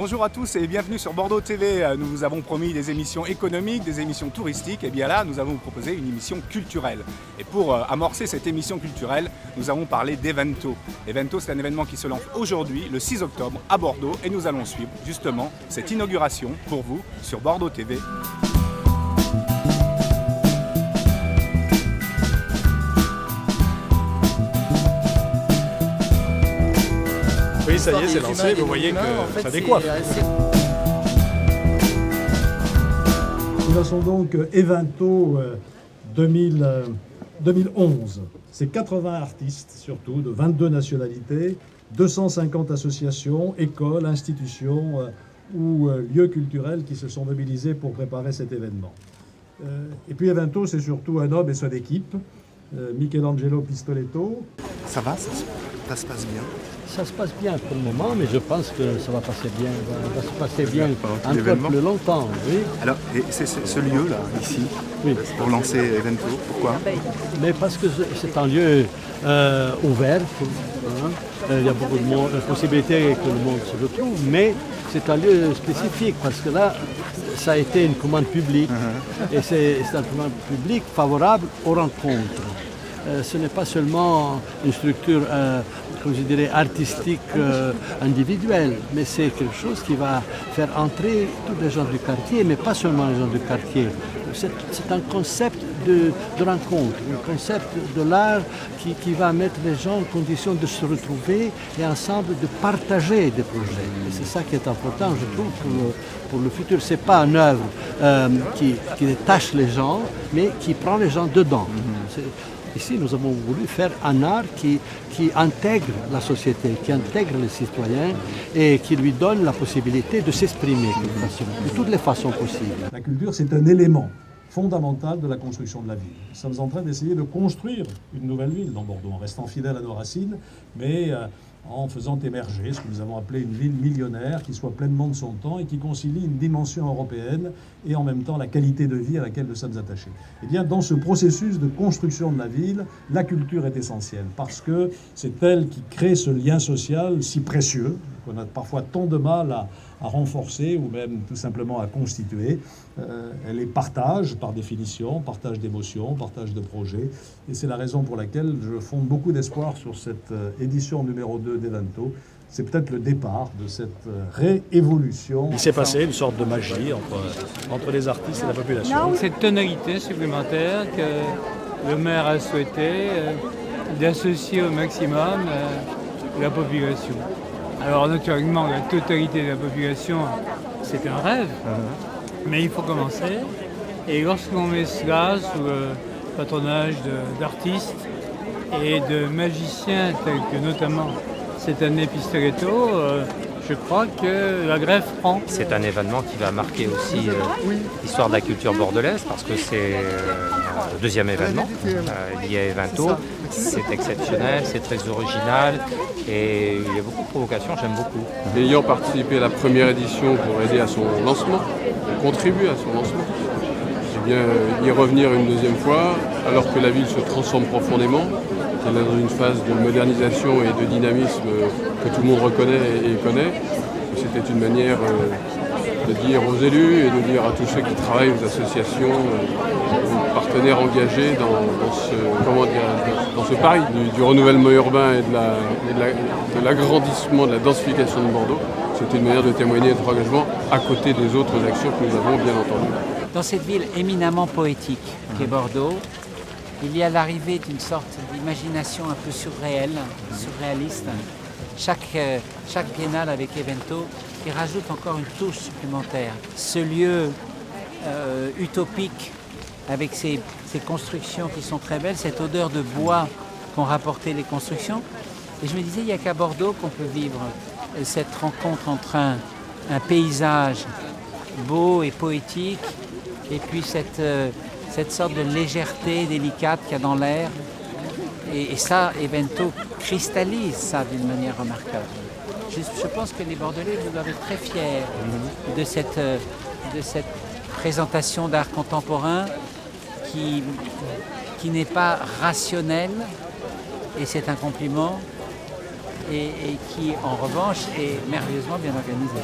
Bonjour à tous et bienvenue sur Bordeaux TV. Nous vous avons promis des émissions économiques, des émissions touristiques. Et bien là, nous avons proposé une émission culturelle. Et pour amorcer cette émission culturelle, nous avons parlé d'Evento. Evento, c'est un événement qui se lance aujourd'hui, le 6 octobre, à Bordeaux. Et nous allons suivre justement cette inauguration pour vous sur Bordeaux TV. Oui, ça y est, c'est lancé, vous voyez que ça décoiffe. Nous lançons donc Evento 2011. C'est 80 artistes surtout, de 22 nationalités, 250 associations, écoles, institutions ou lieux culturels qui se sont mobilisés pour préparer cet événement. Et puis Evento, c'est surtout un homme et son équipe, Michelangelo Pistoletto. Ça va, ça se passe bien. Ça se passe bien pour le moment, mais je pense que ça va passer bien, va se passer bien encore plus longtemps. Oui. Alors, et c'est ce lieu-là, ici, Oui. pour lancer Evento, pourquoi? Mais parce que c'est un lieu ouvert, il y a beaucoup de possibilités que le monde se retrouve, mais c'est un lieu spécifique parce que là, ça a été une commande publique et c'est une commande publique favorable aux rencontres. Ce n'est pas seulement une structure, comme je dirais, artistique individuelle, mais c'est quelque chose qui va faire entrer tous les gens du quartier, mais pas seulement les gens du quartier. C'est un concept de rencontre, un concept de l'art qui va mettre les gens en condition de se retrouver et ensemble de partager des projets. Et c'est ça qui est important, je trouve, pour le futur. Ce n'est pas une œuvre qui détache les gens, mais qui prend les gens dedans. Ici, nous avons voulu faire un art qui intègre la société, qui intègre les citoyens et qui lui donne la possibilité de s'exprimer de toutes les façons possibles. La culture, c'est un élément fondamental de la construction de la ville. Nous sommes en train d'essayer de construire une nouvelle ville dans Bordeaux, en restant fidèle à nos racines, mais en faisant émerger ce que nous avons appelé une ville millionnaire, qui soit pleinement de son temps et qui concilie une dimension européenne et en même temps la qualité de vie à laquelle nous sommes attachés. Eh bien, dans ce processus de construction de la ville, la culture est essentielle parce que c'est elle qui crée ce lien social si précieux qu'on a parfois tant de mal à renforcer ou même tout simplement à constituer. Elle est partage par définition, partage d'émotions, partage de projets. Et c'est la raison pour laquelle je fonde beaucoup d'espoir sur cette édition numéro 2 d'Evento. C'est peut-être le départ de cette réévolution. Il s'est passé une sorte de magie entre les artistes et la population. Cette tonalité supplémentaire que le maire a souhaité d'associer au maximum la population. Alors naturellement, la totalité de la population, c'est un rêve, mais il faut commencer. Et lorsqu'on met cela sous le patronage d'artistes et de magiciens tels que notamment cette année Pistoletto, je crois que la grève prend. C'est un événement qui va marquer aussi l'histoire de la culture bordelaise parce que c'est le deuxième événement lié à Evento. C'est exceptionnel, c'est très original et il y a beaucoup de provocations, j'aime beaucoup. Ayant participé à la première édition pour aider à son lancement, contribuer à son lancement, eh bien, y revenir une deuxième fois alors que la ville se transforme profondément. Elle est dans une phase de modernisation et de dynamisme que tout le monde reconnaît et connaît. C'était une manière de dire aux élus et de dire à tous ceux qui travaillent aux associations, aux partenaires engagés dans ce pari du renouvellement urbain et de l'agrandissement, de la densification de Bordeaux. C'était une manière de témoigner de notre engagement à côté des autres actions que nous avons bien entendu. Dans cette ville éminemment poétique qu'est Bordeaux, il y a l'arrivée d'une sorte d'imagination un peu surréaliste. Chaque biennale avec Evento qui rajoute encore une touche supplémentaire. Ce lieu utopique avec ces constructions qui sont très belles, cette odeur de bois qu'ont rapporté les constructions. Et je me disais, il n'y a qu'à Bordeaux qu'on peut vivre cette rencontre entre un paysage beau et poétique et puis cette sorte de légèreté délicate qu'il y a dans l'air. Et ça, Evento cristallise ça d'une manière remarquable. Je pense que les Bordelais, vous doivent être très fiers de cette présentation d'art contemporain qui n'est pas rationnelle, et c'est un compliment, et qui, en revanche, est merveilleusement bien organisée.